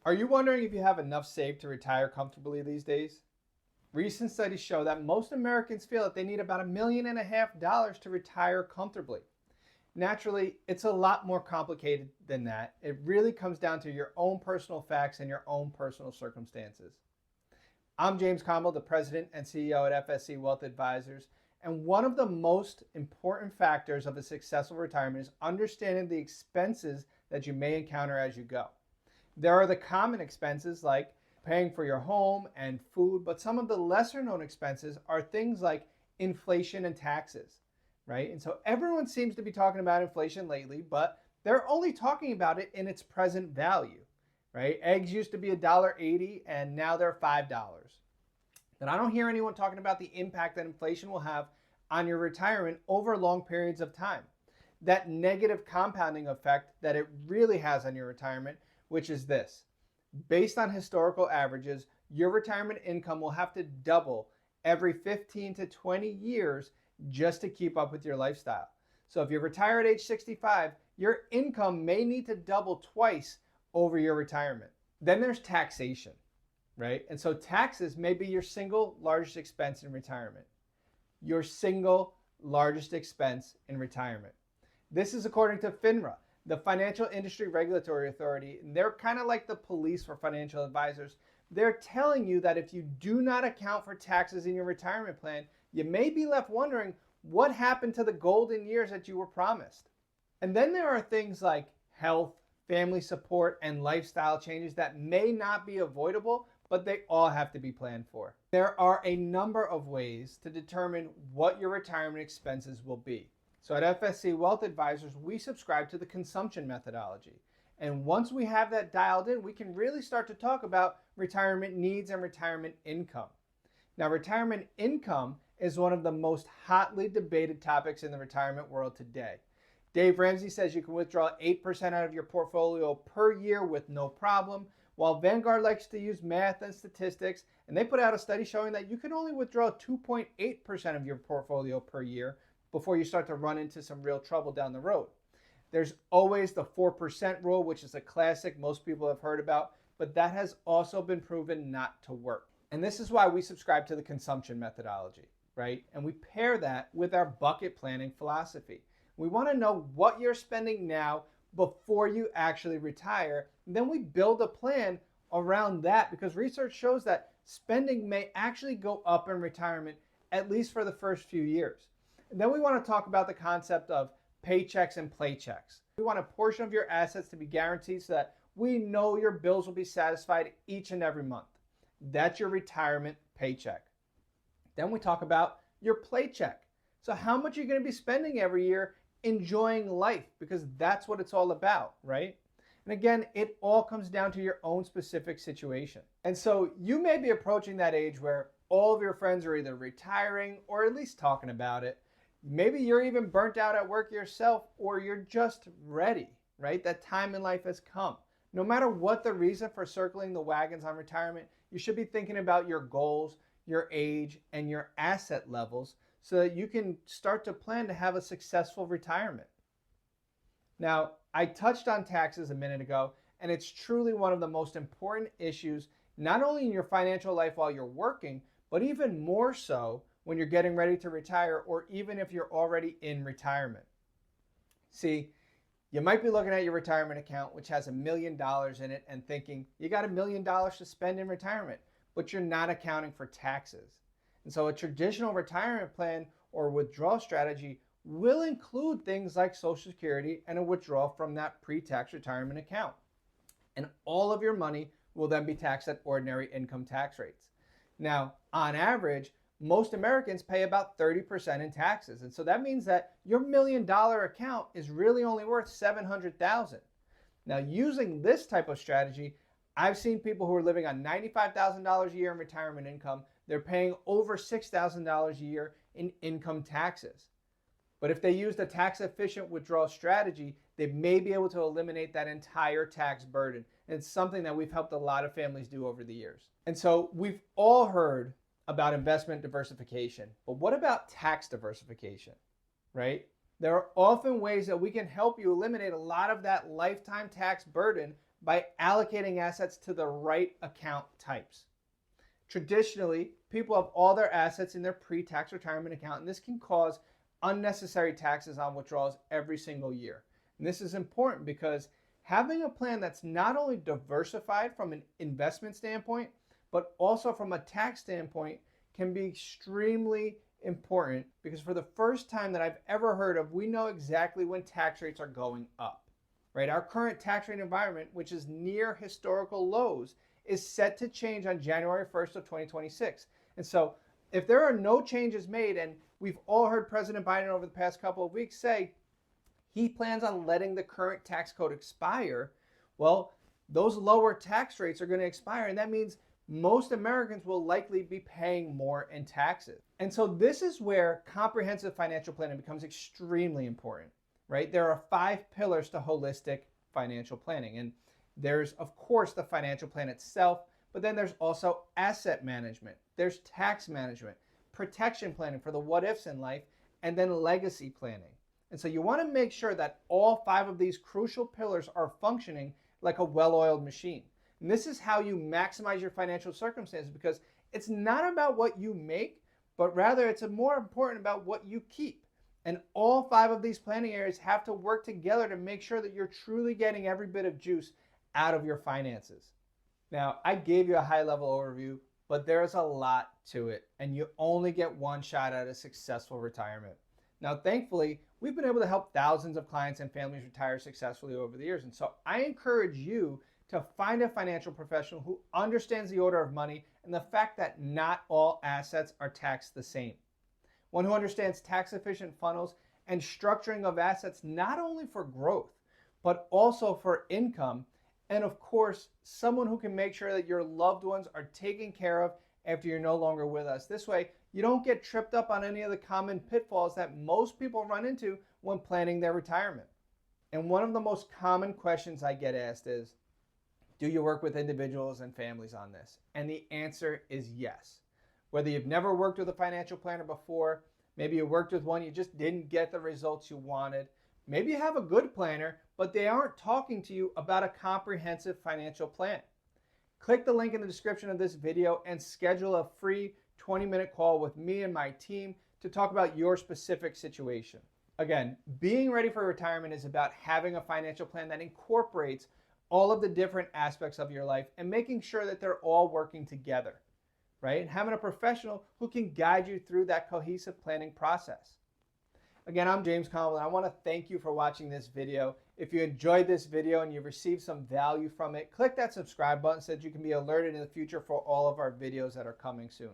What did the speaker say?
Are you wondering if you have enough saved to retire comfortably these days? Recent studies show that most Americans feel that they need about $1.5 million to retire comfortably. Naturally, it's a lot more complicated than that. It really comes down to your own personal facts and your own personal circumstances. I'm James Comblo, the president and CEO at FSC Wealth Advisors. And one of the most important factors of a successful retirement is understanding the expenses that you may encounter as you go. There are the common expenses like paying for your home and food, but some of the lesser known expenses are things like inflation and taxes, right? And so everyone seems to be talking about inflation lately, but they're only talking about it in its present value, right? Eggs used to be $1.80 and now they're $5. And I don't hear anyone talking about the impact that inflation will have on your retirement over long periods of time. That negative compounding effect that it really has on your retirement, which is this. Based on historical averages, your retirement income will have to double every 15 to 20 years just to keep up with your lifestyle. So if you retire at age 65, your income may need to double twice over your retirement. Then there's taxation, right? And so taxes may be your single largest expense in retirement. Your single largest expense in retirement. This is according to FINRA, the Financial Industry Regulatory Authority. And they're kind of like the police for financial advisors. They're telling you that if you do not account for taxes in your retirement plan, you may be left wondering what happened to the golden years that you were promised. And then there are things like health, family support, and lifestyle changes that may not be avoidable, but they all have to be planned for. There are a number of ways to determine what your retirement expenses will be. So at FSC Wealth Advisors, we subscribe to the consumption methodology. And once we have that dialed in, we can really start to talk about retirement needs and retirement income. Now, retirement income is one of the most hotly debated topics in the retirement world today. Dave Ramsey says you can withdraw 8% out of your portfolio per year with no problem, while Vanguard likes to use math and statistics, and they put out a study showing that you can only withdraw 2.8% of your portfolio per year before you start to run into some real trouble down the road. There's always the 4% rule, which is a classic most people have heard about, but that has also been proven not to work. And this is why we subscribe to the consumption methodology, right? And we pair that with our bucket planning philosophy. We want to know what you're spending now before you actually retire. And then we build a plan around that because research shows that spending may actually go up in retirement, at least for the first few years. And then we want to talk about the concept of paychecks and playchecks. We want a portion of your assets to be guaranteed so that we know your bills will be satisfied each and every month. That's your retirement paycheck. Then we talk about your playcheck. So how much are you going to be spending every year enjoying life? Because that's what it's all about, right? And again, it all comes down to your own specific situation. And so you may be approaching that age where all of your friends are either retiring or at least talking about it. Maybe you're even burnt out at work yourself, or you're just ready, right? That time in life has come. No matter what the reason for circling the wagons on retirement, you should be thinking about your goals, your age, and your asset levels so that you can start to plan to have a successful retirement. Now, I touched on taxes a minute ago, and it's truly one of the most important issues, not only in your financial life while you're working, but even more so when you're getting ready to retire, or even if you're already in retirement. See, you might be looking at your retirement account, which has $1 million in it, and thinking you got $1 million to spend in retirement, but you're not accounting for taxes. And so a traditional retirement plan or withdrawal strategy will include things like Social Security and a withdrawal from that pre-tax retirement account. And all of your money will then be taxed at ordinary income tax rates. Now, on average, most Americans pay about 30% in taxes. And so that means that your $1 million account is really only worth $700,000. Now, using this type of strategy, I've seen people who are living on $95,000 a year in retirement income. They're paying over $6,000 a year in income taxes. But if they used a tax efficient withdrawal strategy, they may be able to eliminate that entire tax burden. And it's something that we've helped a lot of families do over the years. And so we've all heard about investment diversification, but what about tax diversification, right? There are often ways that we can help you eliminate a lot of that lifetime tax burden by allocating assets to the right account types. Traditionally, people have all their assets in their pre-tax retirement account, and this can cause unnecessary taxes on withdrawals every single year. And this is important because having a plan that's not only diversified from an investment standpoint, but also from a tax standpoint can be extremely important, because for the first time that I've ever heard of, we know exactly when tax rates are going up, right? Our current tax rate environment, which is near historical lows, is set to change on January 1st of 2026. And so if there are no changes made, and we've all heard President Biden over the past couple of weeks say he plans on letting the current tax code expire, well, those lower tax rates are going to expire, and that means most Americans will likely be paying more in taxes. And so this is where comprehensive financial planning becomes extremely important, right? There are 5 pillars to holistic financial planning. And there's, of course, the financial plan itself, but then there's also asset management, there's tax management, protection planning for the what ifs in life, and then legacy planning. And so you want to make sure that all 5 of these crucial pillars are functioning like a well-oiled machine. And this is how you maximize your financial circumstances, because it's not about what you make, but rather it's more important about what you keep. And all 5 of these planning areas have to work together to make sure that you're truly getting every bit of juice out of your finances. Now, I gave you a high-level overview, but there's a lot to it, and you only get one shot at a successful retirement. Now, thankfully, we've been able to help thousands of clients and families retire successfully over the years, and so I encourage you to find a financial professional who understands the order of money and the fact that not all assets are taxed the same. One who understands tax-efficient funnels and structuring of assets not only for growth, but also for income. And of course, someone who can make sure that your loved ones are taken care of after you're no longer with us. This way, you don't get tripped up on any of the common pitfalls that most people run into when planning their retirement. And one of the most common questions I get asked is, do you work with individuals and families on this? And the answer is yes. Whether you've never worked with a financial planner before, maybe you worked with one, you just didn't get the results you wanted. Maybe you have a good planner, but they aren't talking to you about a comprehensive financial plan. Click the link in the description of this video and schedule a free 20-minute call with me and my team to talk about your specific situation. Again, being ready for retirement is about having a financial plan that incorporates all of the different aspects of your life and making sure that they're all working together, right? And having a professional who can guide you through that cohesive planning process. Again, I'm James Comblo, and I want to thank you for watching this video. If you enjoyed this video and you've received some value from it, click that subscribe button so that you can be alerted in the future for all of our videos that are coming soon.